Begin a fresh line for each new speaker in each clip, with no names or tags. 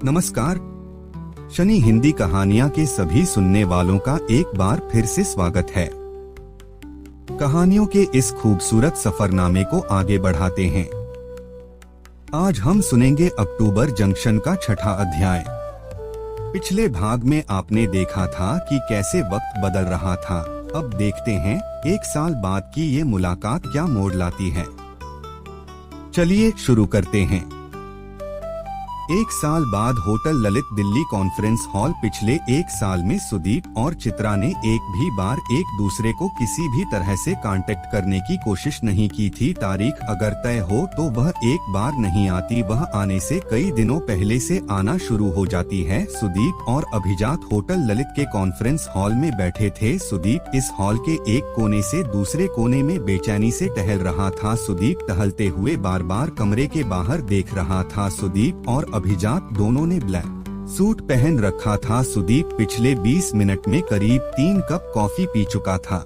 नमस्कार। शनि हिंदी कहानियां के सभी सुनने वालों का एक बार फिर से स्वागत है। कहानियों के इस खूबसूरत सफरनामे को आगे बढ़ाते हैं। आज हम सुनेंगे अक्टूबर जंक्शन का छठा अध्याय। पिछले भाग में आपने देखा था कि कैसे वक्त बदल रहा था। अब देखते हैं एक साल बाद की ये मुलाकात क्या मोड़ लाती है। चलिए शुरू करते हैं। एक साल बाद hotel Lalit Delhi conference hall. पिछले एक साल में सुदीप और चित्रा ने एक भी बार एक दूसरे को किसी भी तरह से कांटेक्ट करने की कोशिश नहीं की थी। तारीख अगर तय हो तो वह एक बार नहीं आती, वह आने से कई दिनों पहले से आना शुरू हो जाती है। सुदीप और अभिजात होटल ललित के कॉन्फ्रेंस हॉल में बैठे थे। सुदीप इस हॉल के एक कोने से दूसरे कोने में बेचैनी से टहल रहा था। सुदीप टहलते हुए बार बार कमरे के बाहर देख रहा था। सुदीप और अभिजात दोनों ने ब्लैक सूट पहन रखा था। सुदीप पिछले 20 मिनट में करीब 3 कप कॉफी पी चुका था।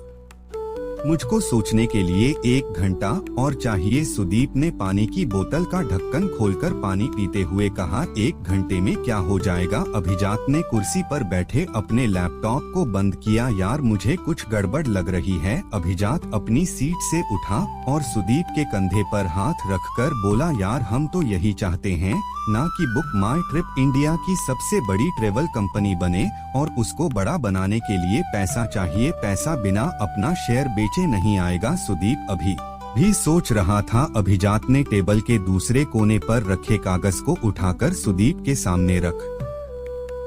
मुझको सोचने के लिए 1 घंटा और चाहिए। सुदीप ने पानी की बोतल का ढक्कन खोलकर पानी पीते हुए कहा। 1 घंटे में क्या हो जाएगा? अभिजात ने कुर्सी पर बैठे अपने लैपटॉप को बंद किया। यार मुझे कुछ गड़बड़ लग रही है। अभिजात अपनी सीट से उठा और सुदीप के कंधे पर हाथ रखकर बोला, यार हम तो यही चाहते हैं ना कि बुक माई ट्रिप इंडिया की सबसे बड़ी ट्रेवल कंपनी बने, और उसको बड़ा बनाने के लिए पैसा चाहिए। पैसा बिना अपना शेयर बेचे नहीं आएगा। सुदीप अभी भी सोच रहा था। अभिजात ने टेबल के दूसरे कोने पर रखे कागज को उठाकर सुदीप के सामने रख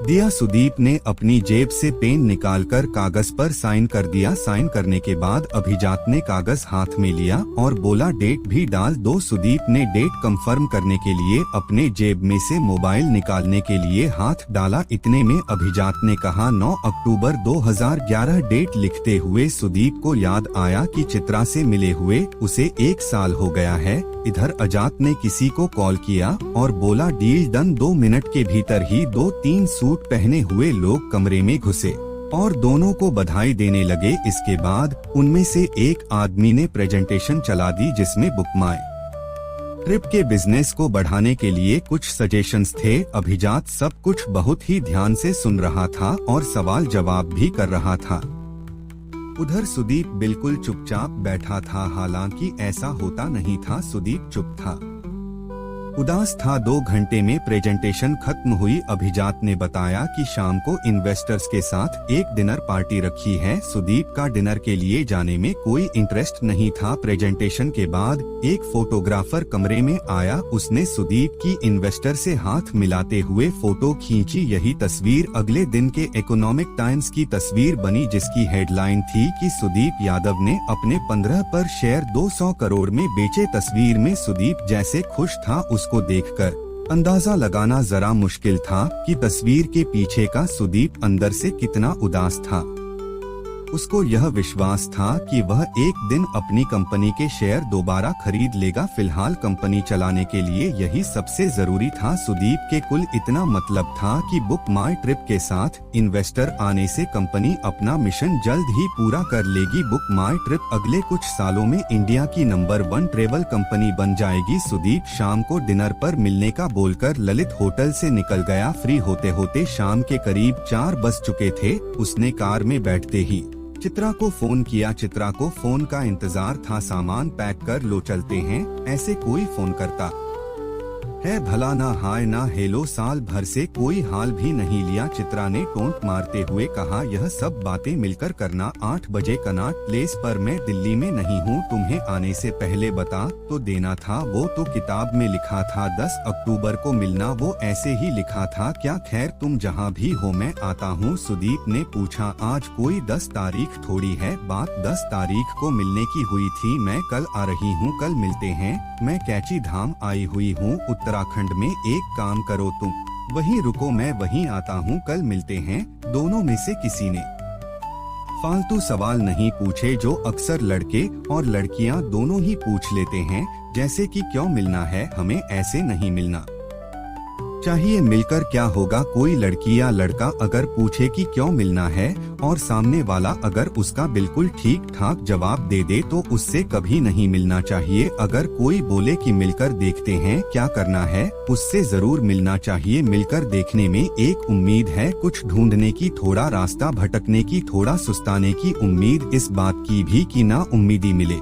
दिया। सुदीप ने अपनी जेब से पेन निकालकर कागज पर साइन कर दिया। साइन करने के बाद अभिजात ने कागज हाथ में लिया और बोला, डेट भी डाल दो। सुदीप ने डेट कंफर्म करने के लिए अपने जेब में से मोबाइल निकालने के लिए हाथ डाला। इतने में अभिजात ने कहा, 9 अक्टूबर 2011। डेट लिखते हुए सुदीप को याद आया कि चित्रा से मिले हुए उसे 1 साल हो गया है। इधर अजात ने किसी को कॉल किया और बोला, डील डन। 2 मिनट के भीतर ही 2-3 सूट पहने हुए लोग कमरे में घुसे और दोनों को बधाई देने लगे। इसके बाद उनमें से एक आदमी ने प्रेजेंटेशन चला दी जिसमें बुक माई ट्रिप के बिजनेस को बढ़ाने के लिए कुछ सजेशंस थे। अभिजात सब कुछ बहुत ही ध्यान से सुन रहा था और सवाल जवाब भी कर रहा था। उधर सुदीप बिल्कुल चुपचाप बैठा था। हालांकि ऐसा होता नहीं था, सुदीप चुप था, उदास था। 2 घंटे में प्रेजेंटेशन खत्म हुई। अभिजात ने बताया कि शाम को इन्वेस्टर्स के साथ एक डिनर पार्टी रखी है। सुदीप का डिनर के लिए जाने में कोई इंटरेस्ट नहीं था। प्रेजेंटेशन के बाद एक फोटोग्राफर कमरे में आया। उसने सुदीप की इन्वेस्टर से हाथ मिलाते हुए फोटो खींची। यही तस्वीर अगले दिन के इकोनॉमिक टाइम्स की तस्वीर बनी, जिसकी हेडलाइन थी कि सुदीप यादव ने अपने 15 पर शेयर 200 करोड़ में बेचे। तस्वीर में सुदीप जैसे खुश था, को देखकर अंदाजा लगाना जरा मुश्किल था कि तस्वीर के पीछे का सुदीप अंदर से कितना उदास था। उसको यह विश्वास था कि वह एक दिन अपनी कंपनी के शेयर दोबारा खरीद लेगा। फिलहाल कंपनी चलाने के लिए यही सबसे जरूरी था। सुदीप के कुल इतना मतलब था कि बुक माई ट्रिप के साथ इन्वेस्टर आने से कंपनी अपना मिशन जल्द ही पूरा कर लेगी। बुक माई ट्रिप अगले कुछ सालों में इंडिया की नंबर 1 ट्रेवल कंपनी बन जाएगी। सुदीप शाम को डिनर पर मिलने का बोलकर ललित होटल से निकल गया। फ्री होते होते शाम के करीब 4 बज चुके थे। उसने कार में बैठते ही चित्रा को फोन किया। चित्रा को फोन का इंतजार था। सामान पैक कर लो, चलते हैं। ऐसे कोई फोन करता है भला? ना हाय ना हेलो, साल भर से कोई हाल भी नहीं लिया। चित्रा ने टोंट मारते हुए कहा, यह सब बातें मिलकर करना। 8 बजे कनॉट प्लेस पर मैं दिल्ली में नहीं हूँ। तुम्हें आने से पहले बता तो देना था। वो तो किताब में लिखा था 10 अक्टूबर को मिलना, वो ऐसे ही लिखा था क्या? खैर तुम जहाँ भी हो मैं आता हूँ। सुदीप ने पूछा, आज कोई 10 तारीख थोड़ी है? बात 10 तारीख को मिलने की हुई थी। मैं कल आ रही हूँ, कल मिलते हैं। मैं कैची धाम आई हुई हूँ उत्तराखंड में। एक काम करो, तुम वहीं रुको, मैं वहीं आता हूँ, कल मिलते हैं। दोनों में से किसी ने फालतू सवाल नहीं पूछे, जो अक्सर लड़के और लड़कियाँ दोनों ही पूछ लेते हैं, जैसे कि क्यों मिलना है हमें, ऐसे नहीं मिलना। चाहिए मिलकर क्या होगा। कोई लड़की या लड़का अगर पूछे कि क्यों मिलना है और सामने वाला अगर उसका बिल्कुल ठीक ठाक जवाब दे दे तो उससे कभी नहीं मिलना चाहिए। अगर कोई बोले कि मिलकर देखते हैं क्या करना है, उससे जरूर मिलना चाहिए। मिलकर देखने में एक उम्मीद है कुछ ढूंढने की, थोड़ा रास्ता भटकने की, थोड़ा सुस्ताने की उम्मीद, इस बात की भी कि ना उम्मीदी मिले।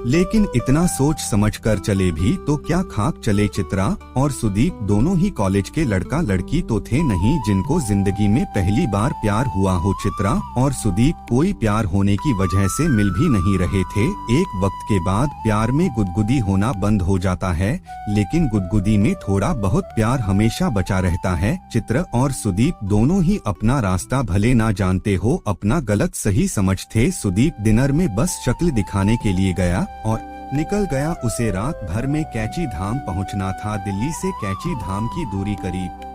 लेकिन इतना सोच समझ कर चले भी तो क्या खाक चले। चित्रा और सुदीप दोनों ही कॉलेज के लड़का लड़की तो थे नहीं जिनको जिंदगी में पहली बार प्यार हुआ हो। चित्रा और सुदीप कोई प्यार होने की वजह से मिल भी नहीं रहे थे। एक वक्त के बाद प्यार में गुदगुदी होना बंद हो जाता है, लेकिन गुदगुदी में थोड़ा बहुत प्यार हमेशा बचा रहता है। चित्र और सुदीप दोनों ही अपना रास्ता भले ना जानते हो, अपना गलत सही समझते। सुदीप डिनर में बस शक्ल दिखाने के लिए गया और निकल गया। उसे रात भर में कैची धाम पहुंचना था। दिल्ली से कैची धाम की दूरी करीब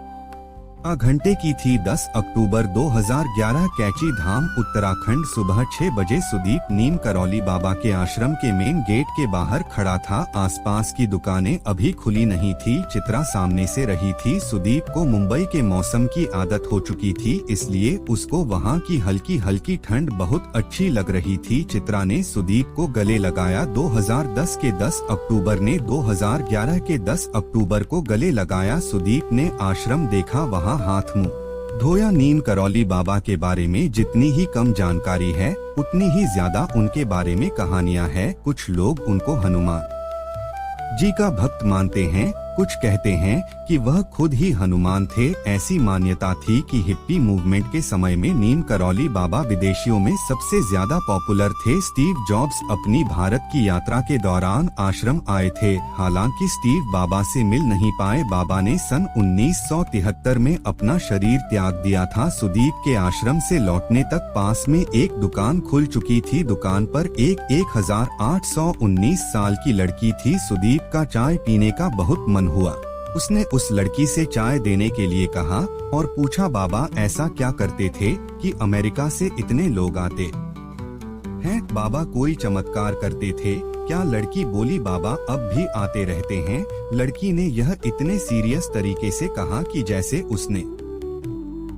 घंटे की थी। 10 अक्टूबर 2011 कैची धाम उत्तराखंड। सुबह 6 बजे सुदीप नीम करौली बाबा के आश्रम के मेन गेट के बाहर खड़ा था। आसपास की दुकानें अभी खुली नहीं थी। चित्रा सामने से रही थी। सुदीप को मुंबई के मौसम की आदत हो चुकी थी, इसलिए उसको वहां की हल्की हल्की ठंड बहुत अच्छी लग रही थी। चित्रा ने सुदीप को गले लगाया। 2010 के 10 अक्टूबर ने 2011 के 10 अक्टूबर को गले लगाया। सुदीप ने आश्रम देखा, वहाँ हाथ मुंह धोया। नीम करौली बाबा के बारे में जितनी ही कम जानकारी है उतनी ही ज्यादा उनके बारे में कहानियां हैं। कुछ लोग उनको हनुमान जी का भक्त मानते हैं, कुछ कहते हैं कि वह खुद ही हनुमान थे। ऐसी मान्यता थी कि हिप्पी मूवमेंट के समय में नीम करौली बाबा विदेशियों में सबसे ज्यादा पॉपुलर थे। स्टीव जॉब्स अपनी भारत की यात्रा के दौरान आश्रम आए थे, हालांकि स्टीव बाबा से मिल नहीं पाए। बाबा ने सन 1973 में अपना शरीर त्याग दिया था। सुदीप के आश्रम से लौटने तक पास में एक दुकान खुल चुकी थी। दुकान पर एक 1819 साल की लड़की थी। सुदीप का चाय पीने का बहुत मन हुआ। उसने उस लड़की से चाय देने के लिए कहा और पूछा, बाबा ऐसा क्या करते थे कि अमेरिका से इतने लोग आते हैं? बाबा कोई चमत्कार करते थे क्या? लड़की बोली, बाबा अब भी आते रहते हैं। लड़की ने यह इतने सीरियस तरीके से कहा कि जैसे उसने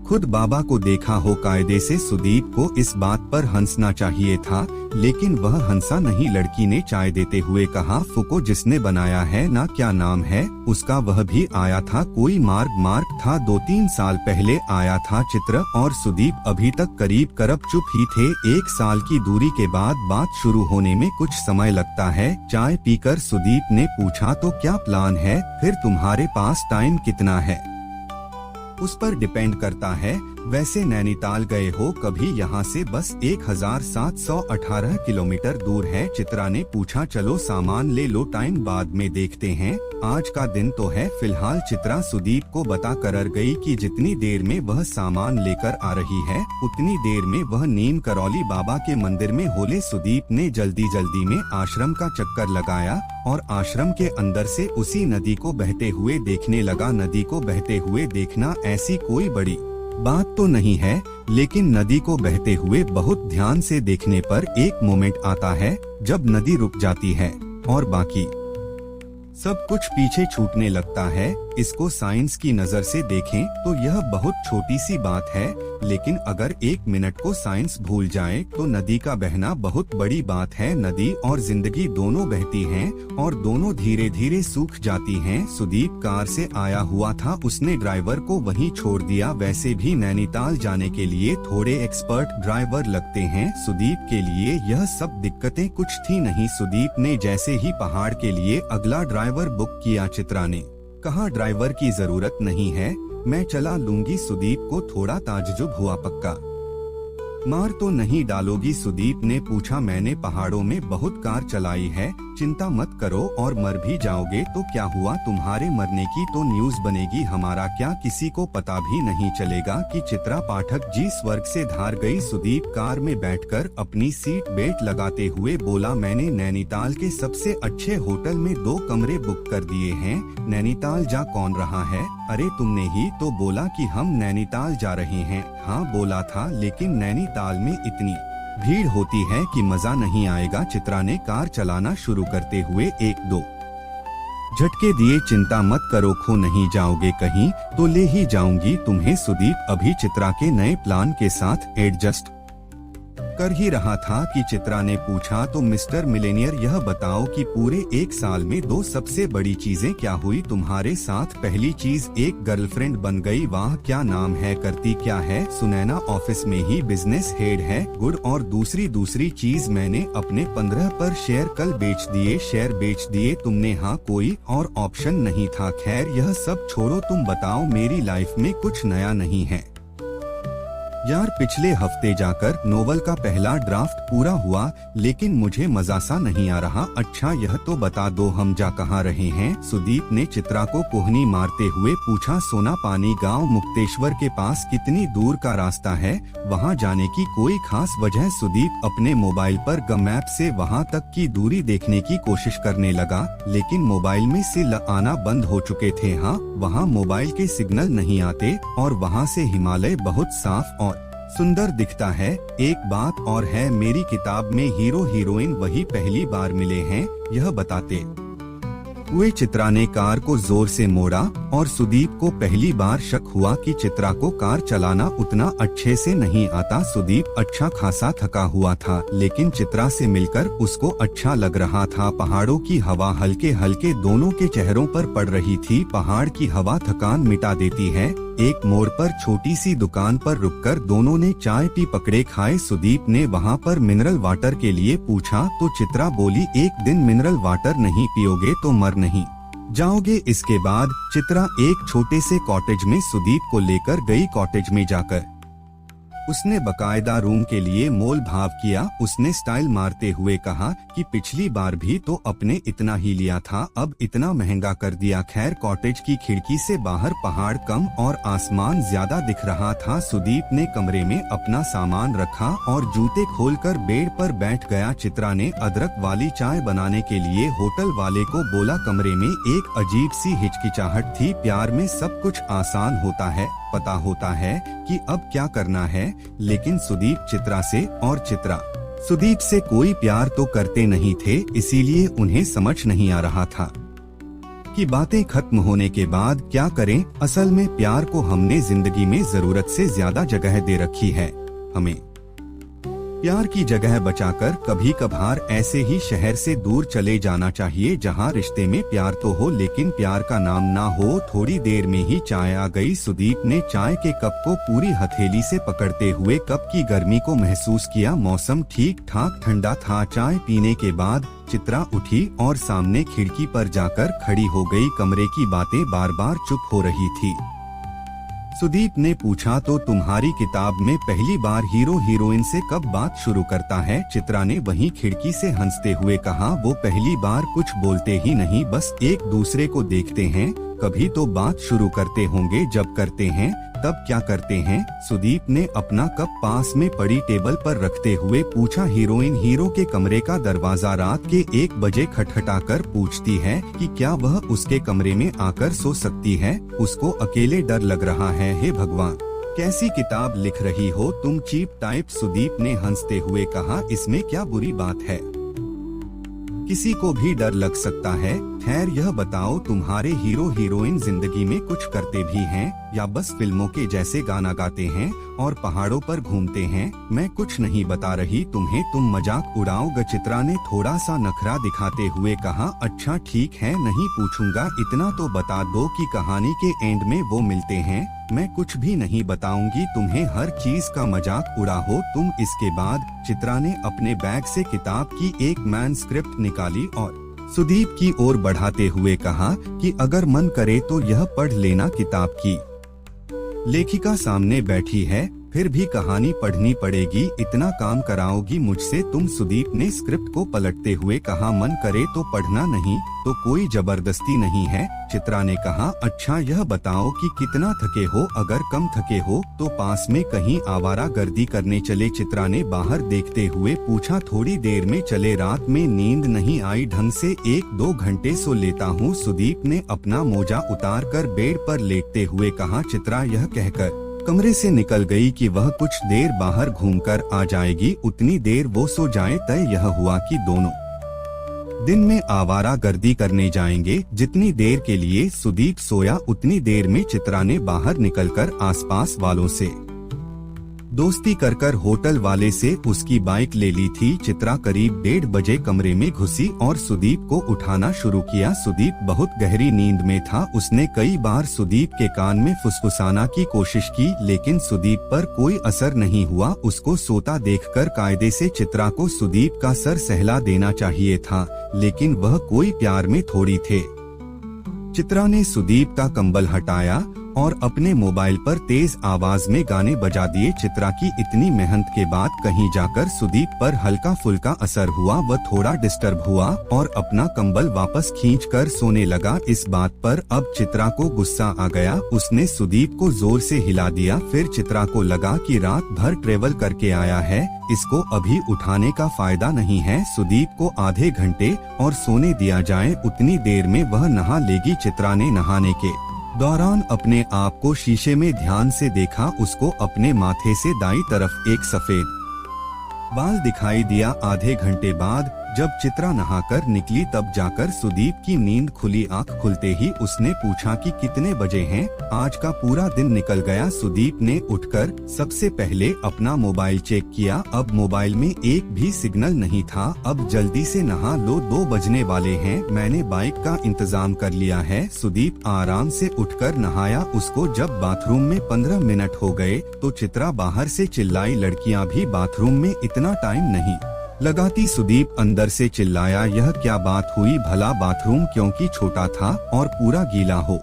खुद बाबा को देखा हो। कायदे से सुदीप को इस बात पर हंसना चाहिए था, लेकिन वह हंसा नहीं। लड़की ने चाय देते हुए कहा, फुको जिसने बनाया है ना, क्या नाम है उसका? वह भी आया था। कोई मार्क था, 2-3 साल पहले आया था। चित्र और सुदीप अभी तक करीब चुप ही थे। 1 साल की दूरी के बाद बात शुरू होने में कुछ समय लगता है। चाय पीकर सुदीप ने पूछा, तो क्या प्लान है फिर? तुम्हारे पास टाइम कितना है उस पर डिपेंड करता है। वैसे नैनीताल गए हो कभी? यहाँ से बस 1718 किलोमीटर दूर है। चित्रा ने पूछा, चलो सामान ले लो, टाइम बाद में देखते हैं, आज का दिन तो है। फिलहाल चित्रा सुदीप को बता कर गई कि जितनी देर में वह सामान लेकर आ रही है उतनी देर में वह नीम करौली बाबा के मंदिर में होले। सुदीप ने जल्दी जल्दी में आश्रम का चक्कर लगाया और आश्रम के अंदर से उसी नदी को बहते हुए देखने लगा। नदी को बहते हुए देखना ऐसी कोई बड़ी बात तो नहीं है, लेकिन नदी को बहते हुए बहुत ध्यान से देखने पर एक मोमेंट आता है जब नदी रुक जाती है और बाकी सब कुछ पीछे छूटने लगता है। इसको साइंस की नजर से देखें तो यह बहुत छोटी सी बात है, लेकिन अगर 1 मिनट को साइंस भूल जाए तो नदी का बहना बहुत बड़ी बात है। नदी और जिंदगी दोनों बहती हैं और दोनों धीरे धीरे सूख जाती हैं। सुदीप कार से आया हुआ था, उसने ड्राइवर को वहीं छोड़ दिया। वैसे भी नैनीताल जाने के लिए थोड़े एक्सपर्ट ड्राइवर लगते हैं। सुदीप के लिए यह सब दिक्कतें कुछ थी नहीं। सुदीप ने जैसे ही पहाड़ के लिए अगला ड्राइवर बुक किया, चित्रा ने कहा, ड्राइवर की जरूरत नहीं है, मैं चला लूंगी। सुदीप को थोड़ा ताज्जुब हुआ, पक्का मार तो नहीं डालोगी? सुदीप ने पूछा, मैंने पहाड़ों में बहुत कार चलाई है, चिंता मत करो, और मर भी जाओगे तो क्या हुआ? तुम्हारे मरने की तो न्यूज बनेगी, हमारा क्या? किसी को पता भी नहीं चलेगा कि चित्रा पाठक जी स्वर्ग से धार गई। सुदीप कार में बैठकर अपनी सीट बेल्ट लगाते हुए बोला, मैंने नैनीताल के सबसे अच्छे होटल में 2 कमरे बुक कर दिए हैं। नैनीताल जा कौन रहा है? अरे तुमने ही तो बोला कि हम नैनीताल जा रहे हैं। हाँ बोला था, लेकिन नैनीताल में इतनी भीड़ होती है कि मजा नहीं आएगा। चित्रा ने कार चलाना शुरू करते हुए 1-2 झटके दिए चिंता मत करो, खो नहीं जाओगे कहीं तो ले ही जाऊंगी तुम्हें। सुदीप अभी चित्रा के नए प्लान के साथ एडजस्ट कर ही रहा था कि चित्रा ने पूछा, तो मिस्टर मिलेनियर यह बताओ कि पूरे एक साल में दो सबसे बड़ी चीजें क्या हुई तुम्हारे साथ? पहली चीज एक गर्लफ्रेंड बन गई, वाह क्या नाम है, करती क्या है? सुनैना ऑफिस में ही बिजनेस हेड है, गुड। और दूसरी चीज मैंने अपने 15 पर शेयर कल बेच दिए। शेयर बेच दिए तुमने? हाँ, कोई और ऑप्शन नहीं था। खैर यह सब छोड़ो, तुम बताओ मेरी लाइफ में कुछ नया नहीं है? यार पिछले हफ्ते जाकर नोवेल का पहला ड्राफ्ट पूरा हुआ, लेकिन मुझे मजा सा नहीं आ रहा। अच्छा यह तो बता दो हम जा कहाँ रहे हैं? सुदीप ने चित्रा को कोहनी मारते हुए पूछा। सोना पानी गांव मुक्तेश्वर के पास। कितनी दूर का रास्ता है? वहां जाने की कोई खास वजह? सुदीप अपने मोबाइल पर मैप से वहां तक की दूरी देखने की कोशिश करने लगा, लेकिन मोबाइल में सिल आना बंद हो चुके थे। हाँ, वहाँ मोबाइल के सिग्नल नहीं आते और वहाँ से हिमालय बहुत साफ और सुंदर दिखता है। एक बात और है, मेरी किताब में हीरो हीरोइन वही पहली बार मिले हैं, यह बताते हुए चित्रा ने कार को जोर से मोड़ा और सुदीप को पहली बार शक हुआ कि चित्रा को कार चलाना उतना अच्छे से नहीं आता। सुदीप अच्छा खासा थका हुआ था, लेकिन चित्रा से मिलकर उसको अच्छा लग रहा था। पहाड़ों की हवा हल्के हल्के दोनों के चेहरों पर पड़ रही थी। पहाड़ की हवा थकान मिटा देती है। एक मोड़ पर छोटी सी दुकान पर रुककर दोनों ने चाय पी पकड़े खाए। सुदीप ने वहाँ पर मिनरल वाटर के लिए पूछा तो चित्रा बोली, एक दिन मिनरल वाटर नहीं पियोगे तो मर नहीं जाओगे। इसके बाद चित्रा एक छोटे से कॉटेज में सुदीप को लेकर गई। कॉटेज में जाकर उसने बकायदा रूम के लिए मोल भाव किया। उसने स्टाइल मारते हुए कहा कि पिछली बार भी तो अपने इतना ही लिया था, अब इतना महंगा कर दिया। खैर कॉटेज की खिड़की से बाहर पहाड़ कम और आसमान ज्यादा दिख रहा था। सुदीप ने कमरे में अपना सामान रखा और जूते खोलकर बेड पर बैठ गया। चित्रा ने अदरक वाली चाय बनाने के लिए होटल वाले को बोला। कमरे में एक अजीब सी हिचकिचाहट थी। प्यार में सब कुछ आसान होता है, पता होता है कि अब क्या करना है, लेकिन सुदीप चित्रा से और चित्रा सुदीप से कोई प्यार तो करते नहीं थे, इसीलिए उन्हें समझ नहीं आ रहा था कि बातें खत्म होने के बाद क्या करें। असल में प्यार को हमने जिंदगी में जरूरत से ज्यादा जगह दे रखी है। हमें प्यार की जगह बचाकर कभी कभार ऐसे ही शहर से दूर चले जाना चाहिए जहां रिश्ते में प्यार तो हो लेकिन प्यार का नाम ना हो। थोड़ी देर में ही चाय आ गई। सुदीप ने चाय के कप को पूरी हथेली से पकड़ते हुए कप की गर्मी को महसूस किया। मौसम ठीक ठाक ठंडा था। चाय पीने के बाद चित्रा उठी और सामने खिड़की पर जाकर खड़ी हो गई। कमरे की बातें बार बार चुप हो रही थी। सुदीप ने पूछा, तो तुम्हारी किताब में पहली बार हीरो हीरोइन से कब बात शुरू करता है? चित्रा ने वहीं खिड़की से हंसते हुए कहा, वो पहली बार कुछ बोलते ही नहीं, बस एक दूसरे को देखते हैं। कभी तो बात शुरू करते होंगे, जब करते हैं तब क्या करते हैं? सुदीप ने अपना कप पास में पड़ी टेबल पर रखते हुए पूछा। हीरोइन हीरो के कमरे का दरवाजा रात के 1 बजे खटखटाकर पूछती है कि क्या वह उसके कमरे में आकर सो सकती है? उसको अकेले डर लग रहा है। हे भगवान, कैसी किताब लिख रही हो तुम, चीप टाइप। सुदीप ने हंसते हुए कहा, इसमें क्या बुरी बात है, किसी को भी डर लग सकता है। खैर यह बताओ, तुम्हारे हीरो हीरोइन जिंदगी में कुछ करते भी हैं या बस फिल्मों के जैसे गाना गाते हैं और पहाड़ों पर घूमते हैं? मैं कुछ नहीं बता रही तुम्हें, तुम मजाक उड़ाओगे। चित्रा ने थोड़ा सा नखरा दिखाते हुए कहा, अच्छा ठीक है, नहीं पूछूंगा। इतना तो बता दो कि कहानी के एंड में वो मिलते हैं। मैं कुछ भी नहीं बताऊंगी तुम्हें, हर चीज का मजाक उड़ा हो तुम। इसके बाद चित्रा ने अपने बैग से किताब की एक मैनस्क्रिप्ट निकाली और सुदीप की ओर बढ़ाते हुए कहा कि अगर मन करे तो यह पढ़ लेना। किताब की लेखिका सामने बैठी है, फिर भी कहानी पढ़नी पड़ेगी, इतना काम कराओगी मुझसे तुम? सुदीप ने स्क्रिप्ट को पलटते हुए कहा, मन करे तो पढ़ना, नहीं तो कोई जबरदस्ती नहीं है। चित्रा ने कहा, अच्छा यह बताओ कि कितना थके हो? अगर कम थके हो तो पास में कहीं आवारा गर्दी करने चले? चित्रा ने बाहर देखते हुए पूछा। थोड़ी देर में चले, रात में नींद नहीं आई ढंग से, 1-2 घंटे सो लेता हूँ। सुदीप ने अपना मोजा उतार कर बेड पर लेटते हुए कहा। चित्रा यह कहकर कमरे से निकल गई कि वह कुछ देर बाहर घूमकर आ जाएगी, उतनी देर वो सो जाए। तय यह हुआ कि दोनों दिन में आवारागर्दी करने जाएंगे। जितनी देर के लिए सुदीप सोया उतनी देर में चित्रा ने बाहर निकलकर आसपास वालों से दोस्ती कर होटल वाले से उसकी बाइक ले ली थी। चित्रा करीब 1:30 बजे कमरे में घुसी और सुदीप को उठाना शुरू किया। सुदीप बहुत गहरी नींद में था। उसने कई बार सुदीप के कान में फुसफुसाना की कोशिश की, लेकिन सुदीप पर कोई असर नहीं हुआ। उसको सोता देखकर कायदे से चित्रा को सुदीप का सर सहला देना चाहिए था, लेकिन वह कोई प्यार में थोड़ी थे। चित्रा ने सुदीप का कंबल हटाया और अपने मोबाइल पर तेज आवाज में गाने बजा दिए। चित्रा की इतनी मेहनत के बाद कहीं जाकर सुदीप पर हल्का फुल्का असर हुआ। वह थोड़ा डिस्टर्ब हुआ और अपना कंबल वापस खींचकर सोने लगा। इस बात पर अब चित्रा को गुस्सा आ गया। उसने सुदीप को जोर से हिला दिया। फिर चित्रा को लगा कि रात भर ट्रेवल करके आया है, इसको अभी उठाने का फायदा नहीं है। सुदीप को आधे घंटे और सोने दिया जाए, उतनी देर में वह नहा लेगी। चित्रा ने नहाने के दौरान अपने आप को शीशे में ध्यान से देखा। उसको अपने माथे से दाईं तरफ एक सफेद बाल दिखाई दिया। आधे घंटे बाद जब चित्रा नहाकर निकली तब जाकर सुदीप की नींद खुली। आंख खुलते ही उसने पूछा कि कितने बजे हैं? आज का पूरा दिन निकल गया। सुदीप ने उठकर सबसे पहले अपना मोबाइल चेक किया। अब मोबाइल में एक भी सिग्नल नहीं था। अब जल्दी से नहा लो, 2 बजने वाले हैं। मैंने बाइक का इंतजाम कर लिया है। सुदीप आराम से उठकर नहाया। उसको जब बाथरूम में 15 मिनट हो गए तो चित्रा बाहर से चिल्लाई। लड़कियां भी बाथरूम में इतना टाइम नहीं लगाती। सुदीप अंदर से चिल्लाया, यह क्या बात हुई भला? बाथरूम क्योंकि छोटा था और पूरा गीला हो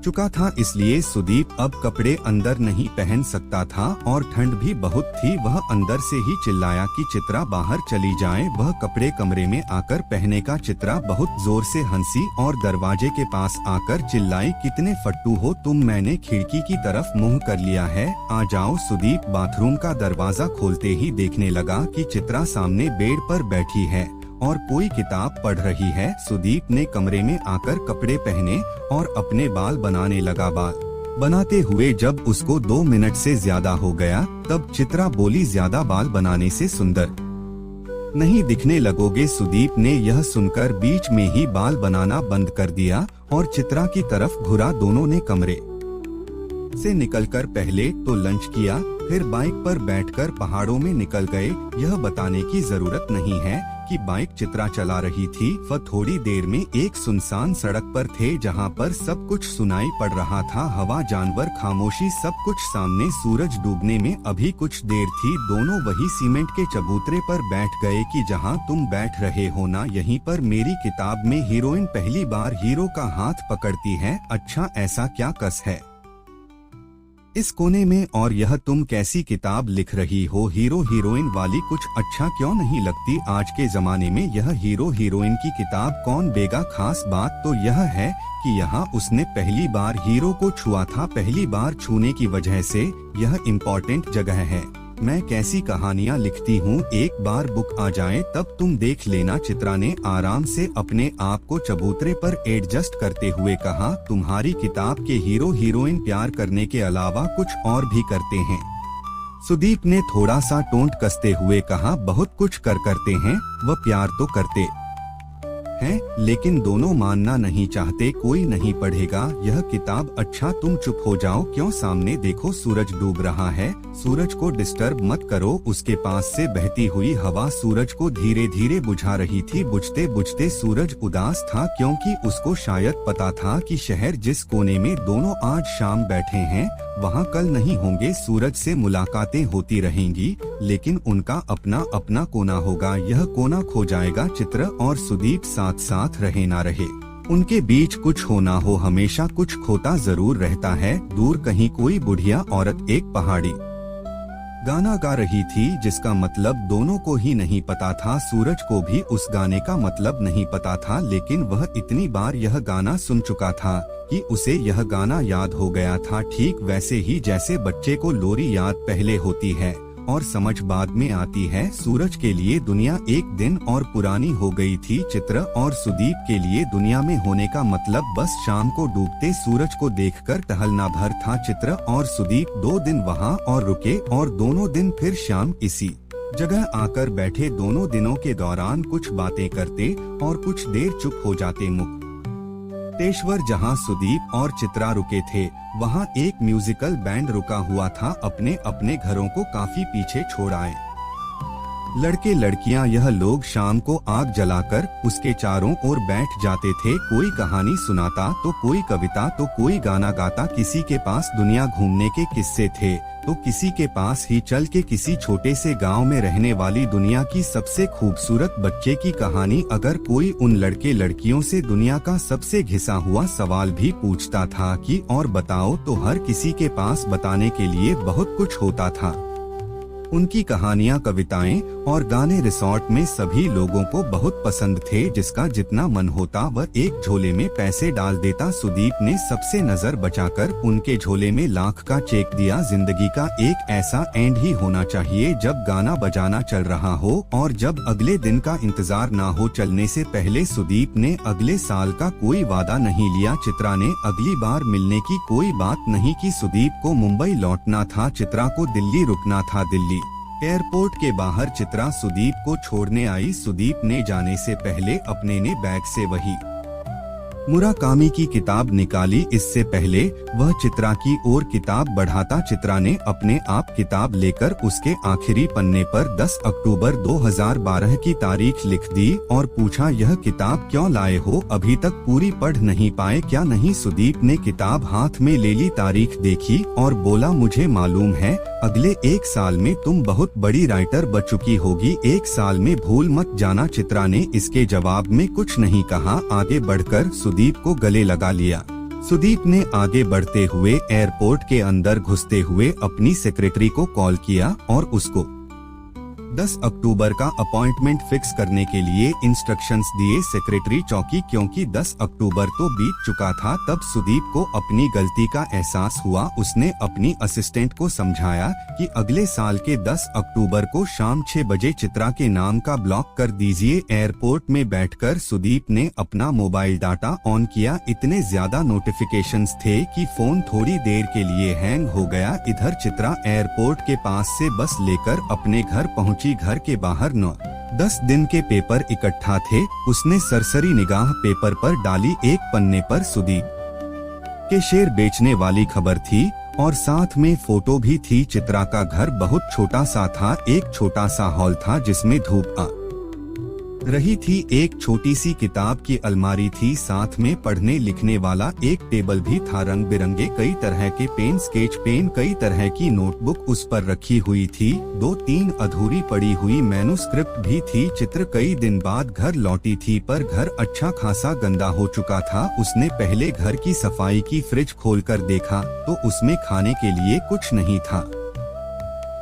चुका था, इसलिए सुदीप अब कपड़े अंदर नहीं पहन सकता था और ठंड भी बहुत थी। वह अंदर से ही चिल्लाया कि चित्रा बाहर चली जाए। वह कपड़े कमरे में आकर पहने का। चित्रा बहुत जोर से हंसी और दरवाजे के पास आकर चिल्लाई, कितने फट्टू हो तुम? मैंने खिड़की की तरफ मुंह कर लिया है, आ जाओ। सुदीप बाथरूम का दरवाजा खोलते ही देखने लगा कि चित्रा सामने बेड पर बैठी है और कोई किताब पढ़ रही है। सुदीप ने कमरे में आकर कपड़े पहने और अपने बाल बनाने लगा। बाल बनाते हुए जब उसको 2 मिनट से ज्यादा हो गया तब चित्रा बोली, ज्यादा बाल बनाने से सुंदर नहीं दिखने लगोगे। सुदीप ने यह सुनकर बीच में ही बाल बनाना बंद कर दिया और चित्रा की तरफ घुरा। दोनों ने कमरे से निकलकर पहले तो लंच किया, फिर बाइक पर बैठकर पहाड़ों में निकल गए। यह बताने की जरूरत नहीं है कि बाइक चित्रा चला रही थी। वह थोड़ी देर में एक सुनसान सड़क पर थे जहां पर सब कुछ सुनाई पड़ रहा था। हवा, जानवर, खामोशी, सब कुछ सामने। सूरज डूबने में अभी कुछ देर थी। दोनों वही सीमेंट के चबूतरे पर बैठ गए कि जहां तुम बैठ रहे हो ना, यहीं पर मेरी किताब में हीरोइन पहली बार हीरो का हाथ पकड़ती है। अच्छा, ऐसा क्या कस है इस कोने में? और यह तुम कैसी किताब लिख रही हो? हीरो हीरोइन वाली कुछ अच्छा क्यों नहीं लगती? आज के जमाने में यह हीरो हीरोइन की किताब कौन बेगा? खास बात तो यह है कि यहाँ उसने पहली बार हीरो को छुआ था। पहली बार छूने की वजह से यह इम्पोर्टेंट जगह है। मैं कैसी कहानियाँ लिखती हूँ, एक बार बुक आ जाए तब तुम देख लेना। चित्रा ने आराम से अपने आप को चबूतरे पर एडजस्ट करते हुए कहा, तुम्हारी किताब के हीरो हीरोइन प्यार करने के अलावा कुछ और भी करते हैं। सुदीप ने थोड़ा सा टोंट कसते हुए कहा, बहुत कुछ करते हैं, वह प्यार तो करते हैं, लेकिन दोनों मानना नहीं चाहते। कोई नहीं पढ़ेगा यह किताब। अच्छा, तुम चुप हो जाओ। क्यों? सामने देखो, सूरज डूब रहा है। सूरज को डिस्टर्ब मत करो। उसके पास से बहती हुई हवा सूरज को धीरे धीरे बुझा रही थी। बुझते बुझते सूरज उदास था, क्योंकि उसको शायद पता था कि शहर जिस कोने में दोनों आज शाम बैठे हैं वहाँ कल नहीं होंगे। सूरज से मुलाकातें होती रहेंगी, लेकिन उनका अपना अपना कोना होगा। यह कोना खो जाएगा। चित्र और सुदीप साथ साथ रहे ना रहे, उनके बीच कुछ हो ना हो, हमेशा कुछ खोता जरूर रहता है। दूर कहीं कोई बुढ़िया औरत एक पहाड़ी गाना गा रही थी, जिसका मतलब दोनों को ही नहीं पता था। सूरज को भी उस गाने का मतलब नहीं पता था, लेकिन वह इतनी बार यह गाना सुन चुका था कि उसे यह गाना याद हो गया था। ठीक वैसे ही जैसे बच्चे को लोरी याद पहले होती है और समझ बाद में आती है। सूरज के लिए दुनिया एक दिन और पुरानी हो गई थी। चित्र और सुदीप के लिए दुनिया में होने का मतलब बस शाम को डूबते सूरज को देखकर टहलना भर था। चित्र और सुदीप 2 दिन वहाँ और रुके और दोनों दिन फिर शाम इसी जगह आकर बैठे दोनों दिनों के दौरान कुछ बातें करते और कुछ देर चुप हो जाते। मुक्तेश्वर जहां सुदीप और चित्रा रुके थे, वहां एक म्यूजिकल बैंड रुका हुआ था। अपने अपने घरों को काफी पीछे छोड़ आए लड़के लड़कियां यह लोग शाम को आग जलाकर उसके चारों ओर बैठ जाते थे। कोई कहानी सुनाता तो कोई कविता तो कोई गाना गाता। किसी के पास दुनिया घूमने के किस्से थे तो किसी के पास ही चल के किसी छोटे से गांव में रहने वाली दुनिया की सबसे खूबसूरत बच्चे की कहानी। अगर कोई उन लड़के लड़कियों से दुनिया का सबसे घिसा हुआ सवाल भी पूछता था कि और बताओ, तो हर किसी के पास बताने के लिए बहुत कुछ होता था। उनकी कहानियां, कविताएं और गाने रिसोर्ट में सभी लोगों को बहुत पसंद थे। जिसका जितना मन होता वह एक झोले में पैसे डाल देता। सुदीप ने सबसे नजर बचाकर उनके झोले में लाख का चेक दिया। जिंदगी का एक ऐसा एंड ही होना चाहिए जब गाना बजाना चल रहा हो और जब अगले दिन का इंतजार ना हो। चलने से पहले सुदीप ने अगले साल का कोई वादा नहीं लिया। चित्रा ने अगली बार मिलने की कोई बात नहीं की। सुदीप को मुंबई लौटना था, चित्रा को दिल्ली रुकना था। दिल्ली एयरपोर्ट के बाहर चित्रा सुदीप को छोड़ने आई। सुदीप ने जाने से पहले अपने ने बैग से वही मुराकामी की किताब निकाली। इससे पहले वह चित्रा की ओर किताब बढ़ाता, चित्रा ने अपने आप किताब लेकर उसके आखिरी पन्ने पर 10 अक्टूबर 2012 की तारीख लिख दी और पूछा, यह किताब क्यों लाए हो? अभी तक पूरी पढ़ नहीं पाए क्या? नहीं। सुदीप ने किताब हाथ में ले ली, तारीख देखी और बोला, मुझे मालूम है अगले 1 साल में तुम बहुत बड़ी राइटर बन चुकी होगी। 1 साल में भूल मत जाना। चित्रा ने इसके जवाब में कुछ नहीं कहा। आगे बढ़कर सुदीप को गले लगा लिया। सुदीप ने आगे बढ़ते हुए एयरपोर्ट के अंदर घुसते हुए अपनी सेक्रेटरी को कॉल किया और उसको 10 अक्टूबर का अपॉइंटमेंट फिक्स करने के लिए इंस्ट्रक्शंस दिए। सेक्रेटरी चौंकी क्योंकि 10 अक्टूबर तो बीत चुका था। तब सुदीप को अपनी गलती का एहसास हुआ। उसने अपनी असिस्टेंट को समझाया कि अगले साल के 10 अक्टूबर को शाम 6 बजे चित्रा के नाम का ब्लॉक कर दीजिए। एयरपोर्ट में बैठकर सुदीप ने अपना मोबाइल डाटा ऑन किया। इतने ज्यादा नोटिफिकेशंस थे कि फोन थोड़ी देर के लिए हैंग हो गया। इधर चित्रा एयरपोर्ट के पास से बस लेकर अपने घर पहुंची। घर के बाहर 9-10 दिन के पेपर इकट्ठा थे। उसने सरसरी निगाह पेपर पर डाली। एक पन्ने पर सुदीप के शेयर बेचने वाली खबर थी और साथ में फोटो भी थी। चित्रा का घर बहुत छोटा सा था। एक छोटा सा हॉल था जिसमें धूप आ रही थी। एक छोटी सी किताब की अलमारी थी। साथ में पढ़ने लिखने वाला एक टेबल भी था। रंग बिरंगे कई तरह के पेन, स्केच पेन, कई तरह की नोटबुक उस पर रखी हुई थी। 2-3 अधूरी पड़ी हुई मैन्युस्क्रिप्ट भी थी। चित्र कई दिन बाद घर लौटी थी पर घर अच्छा खासा गंदा हो चुका था। उसने पहले घर की सफाई की। फ्रिज खोलकर देखा तो उसमें खाने के लिए कुछ नहीं था।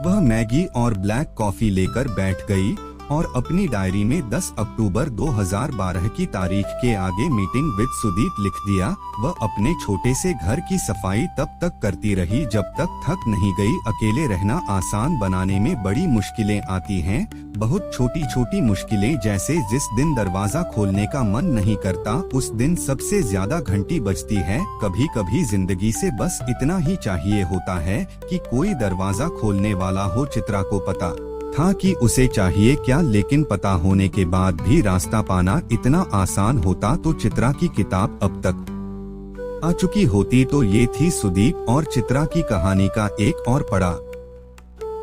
वह मैगी और ब्लैक कॉफी लेकर बैठ गई और अपनी डायरी में 10 अक्टूबर 2012 की तारीख के आगे मीटिंग विद सुदीप लिख दिया। वह अपने छोटे से घर की सफाई तब तक करती रही जब तक थक नहीं गई। अकेले रहना आसान बनाने में बड़ी मुश्किलें आती हैं। बहुत छोटी छोटी मुश्किलें, जैसे जिस दिन दरवाजा खोलने का मन नहीं करता उस दिन सबसे ज्यादा घंटी बजती है। कभी कभी जिंदगी से बस इतना ही चाहिए होता है कि कोई दरवाजा खोलने वाला हो। चित्रा को पता था कि उसे चाहिए क्या, लेकिन पता होने के बाद भी रास्ता पाना इतना आसान होता तो चित्रा की किताब अब तक आ चुकी होती। तो ये थी सुदीप और चित्रा की कहानी का एक और पड़ा।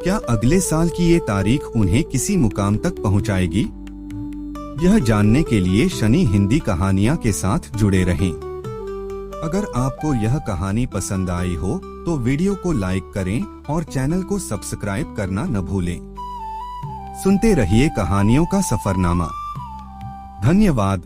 क्या अगले साल की ये तारीख उन्हें किसी मुकाम तक पहुंचाएगी? यह जानने के लिए शनि हिंदी कहानियां के साथ जुड़े रहें। अगर आपको यह कहानी पसंद आई हो तो वीडियो को लाइक करें और चैनल को सब्सक्राइब करना न भूलें। सुनते रहिए कहानियों का सफरनामा। धन्यवाद।